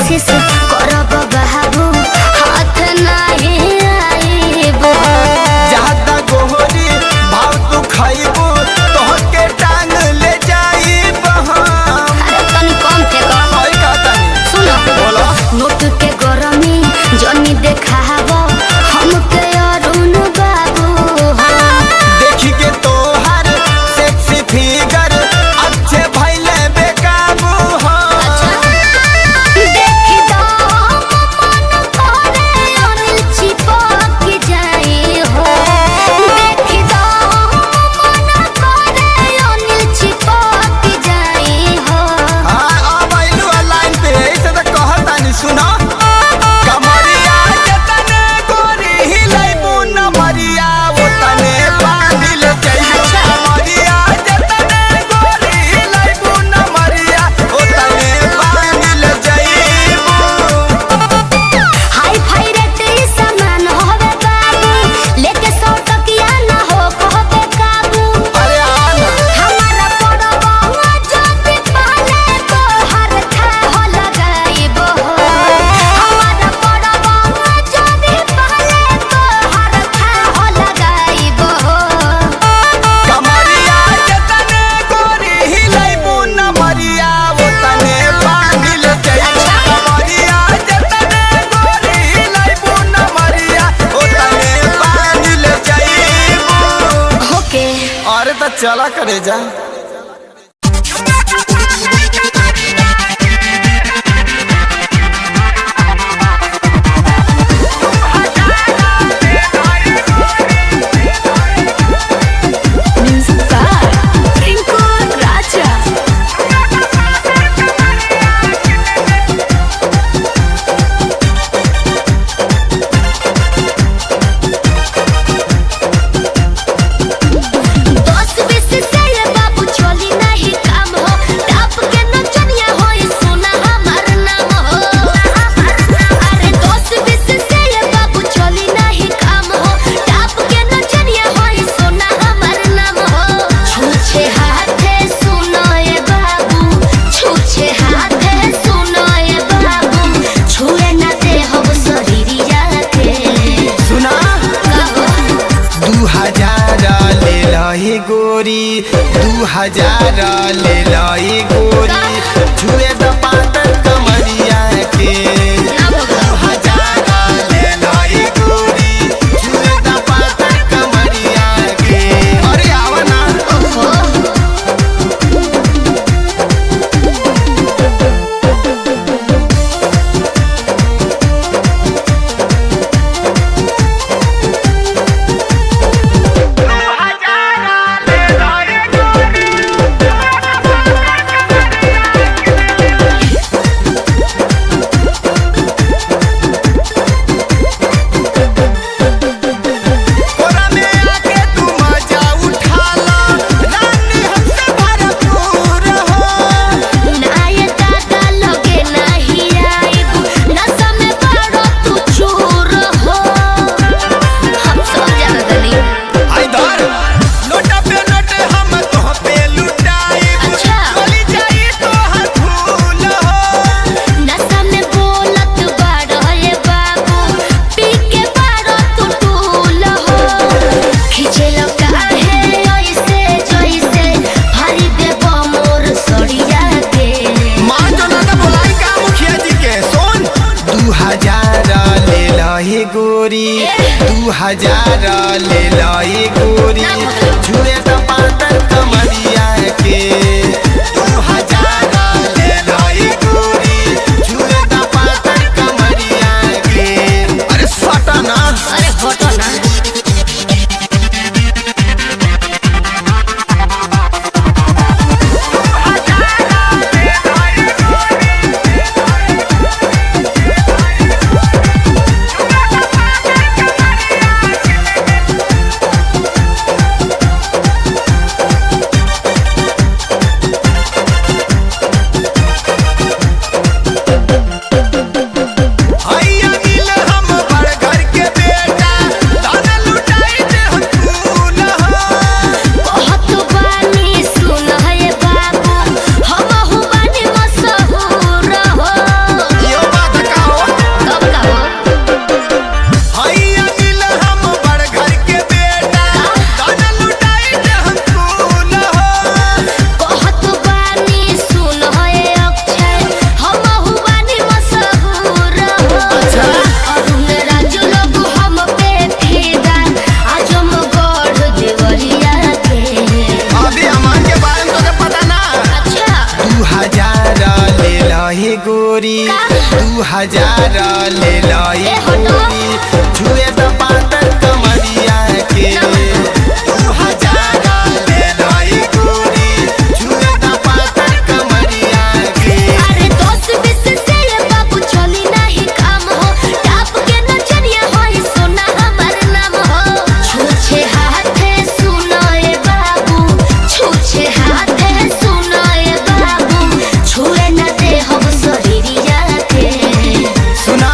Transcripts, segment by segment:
कोशिश करब बाबू हाथ नहीं आईबो। ज्यादा गोहरी भाव तू खाइबो तोहके टांग ले जाइब हम। अरे तनी कम फेंको। सही कहता नहीं। सुनो बोलो। नोट के गरमी जनी देखाबो हमके अरुण बाबू हो। देखी के तोहर सेक्सी फिगर अच्छे भइले बेकाबू हो। देखी दो मन करे अनिल चिपक जाई हो। देखी दो मन करे अनिल चिपक जाई हो। अब आइलू लाइन पे ऐसे तो कहता नहीं। सुनो कमरिया जतने गोरी हिलाइबू नमरिया ओतने बांधिल जाइबू। कमरिया जतने गोरी हिलाइबू नमरिया ओतने बांधिल जाइबू। हाई फाई रेट ई सामान होवे बाबू लेके 100 टकिया ना हो कहबे काबू। अरे आना हमारा पड़बा जदी पाले तो हर था हो लगाइबो। हमारा पड़बा जदी पाले तो हर था हो लगाइबो। कमरिया जतने गोरी हिलाइबू नमरिया ओतने बांधिल जाइबू। कमरिया जतने गोरी हिलाइबू नमरिया ओतने बांधिल जाइबू। ओके अरे तो चला करे जा। म्यूजिक बाय रिंकू राजा। दस बीस से ये बाबू चोली नहीं काम हो। टाप के नचनिया होई सोना हमार नाम हो। अरे 10 बीस से ये बाबू चोली नहीं काम हो। टाप के नचनिया होई सोना हमार नाम हो। छूछे हाथे सुनो ये बाबू छूछे हाथे सुनो ये बाबू छुए ना दे हो शरीरिया के। सुना कहो 2000 ले लही गोरी 2000 ले लही गोरी छुए द पातर कमरिया के। ना भगवा 2000 ले लही गोरी छुए द पातर कमरिया के। अरे आवा ना ओहो कोरा में आके तू मजा उठा ला रानी हमसे भरपूर हो। ना ये दादा लगे नहीं आइबू नशा में बड़ो तू चूर हो। हम सब जानत नहीं। आई धर लोटा पे नोट हम तो पे लुटाइब। अच्छा। चली जाई तो हाथ फूल हो। नशा में बोलत बड़ो ये बाबू पी के बड़ो तू टूल हो। खींचे लो काहे ऐसे जैसे हरी देबो मोर सड़िया के। मान जो ना बोलाई का मुखिया जी के। सुन 2000 ले लही गोरी 2000 ले लही गोरी छुए तो पातर कमरिया के। 2000 ले लही गोरी छुए तो पातर कमरिया के। अरे सटा ना अरे फोटो ना हे गोरी 2000 ले लो हे गोरी छुए तो पातर कमरिया के 2000 ले लो हे गोरी छुए तो पातर कमरिया के। अरे 10-20 से ये बाबू चली नहीं काम हो टाप के नचनिया होई सोना हमार नाम हो छूछे हाथे सुनो ए बाबू छूछे हाथे सुनो ए बाबू छुए न दे हम शरीरिया के सुना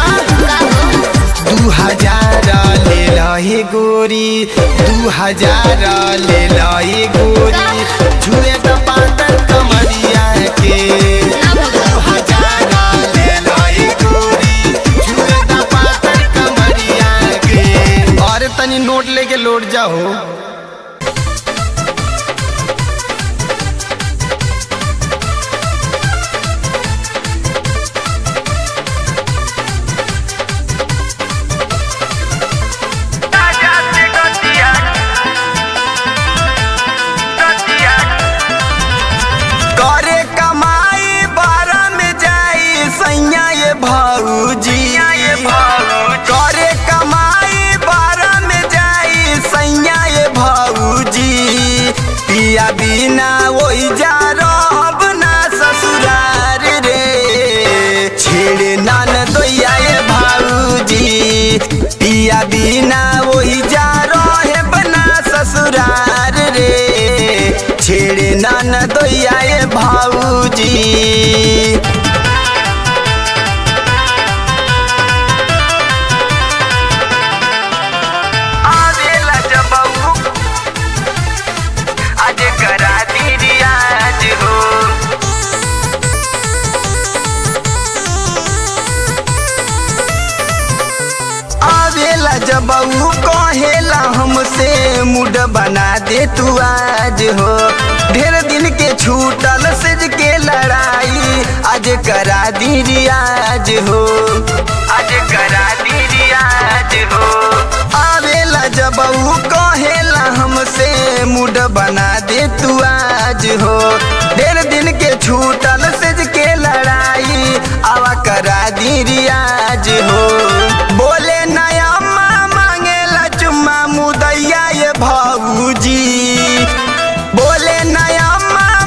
2000 ले लो हे गोरी 2000 ले लो हे गोरी छुए तो पातर कमरिया के 2000 ले लो हे गोरी छुए तो पातर कमरिया के। अरे तनी नोट लेके लौट जाओ। करे कमाई बारा में जाई सैया ये भाऊजी करे कमाई बारा में जाई सैया ये भाऊजी पिया बिना वही जा रहब ना ससुरार रे छेड़े नान दोया ये भाऊजी पिया बिना वही जा रहब ना ससुरार रे छेड़े नान दोया ये भाऊजी। आवेला जब आज करा दी रियाज हो आवेला जब कहेला हमसे मूड बना दे तू आज हो ढेर दिन के छूटल सेज के लड़ाई आज करा दी रियाज हो आज करा दी रियाज हो आवेला जब कहेला हमसे मूड बना दे तू आज हो ढेर दिन के छूटल सेज के लड़ाई आवा करा दी रियाज हो बोले नया मांगेला चुम्मा मुदैया ये भाऊजी बोले नया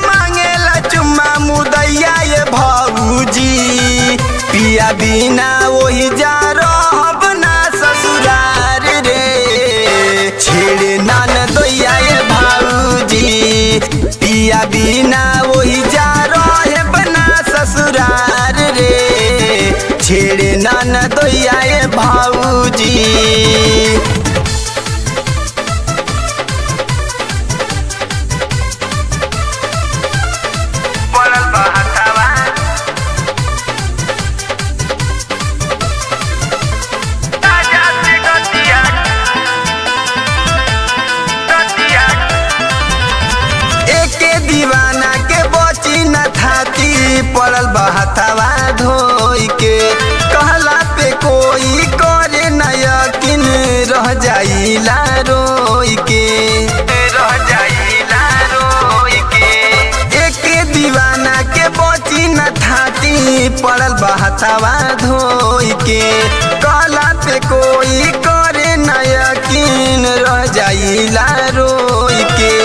मांगेला चुम्मा मुदैया ये भाऊजी पिया बिना वही जा रहब ना ससुरार रे छेड़े नान दोया ये भाऊजी पिया बिना वही जा रहब ना ससुरार रे छेड़े नान दोया ये भाऊजी। दीवाना के बची न थाती पड़ल बहतवा धोई के कहला पे कोई करे न यकीन रह जाइला रोई के रह जाइला रोई के एक दीवाना के बची न थाती पड़ल बहतवा धोई के कहला पे कोई करे न यकीन रह जाइला रोई के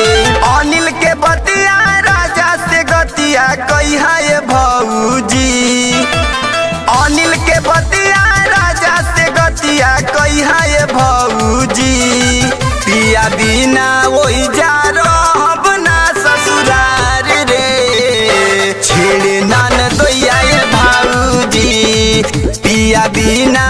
अनिल के बतिया राजा से गतिया कहिया ये भाऊजी अनिल के बतिया राजा से गतिया कहिया ये भाऊजी पिया बिना वही जा रहब ना ससुरार रे छेड़े नान दोया ये भाऊजी पिया बिना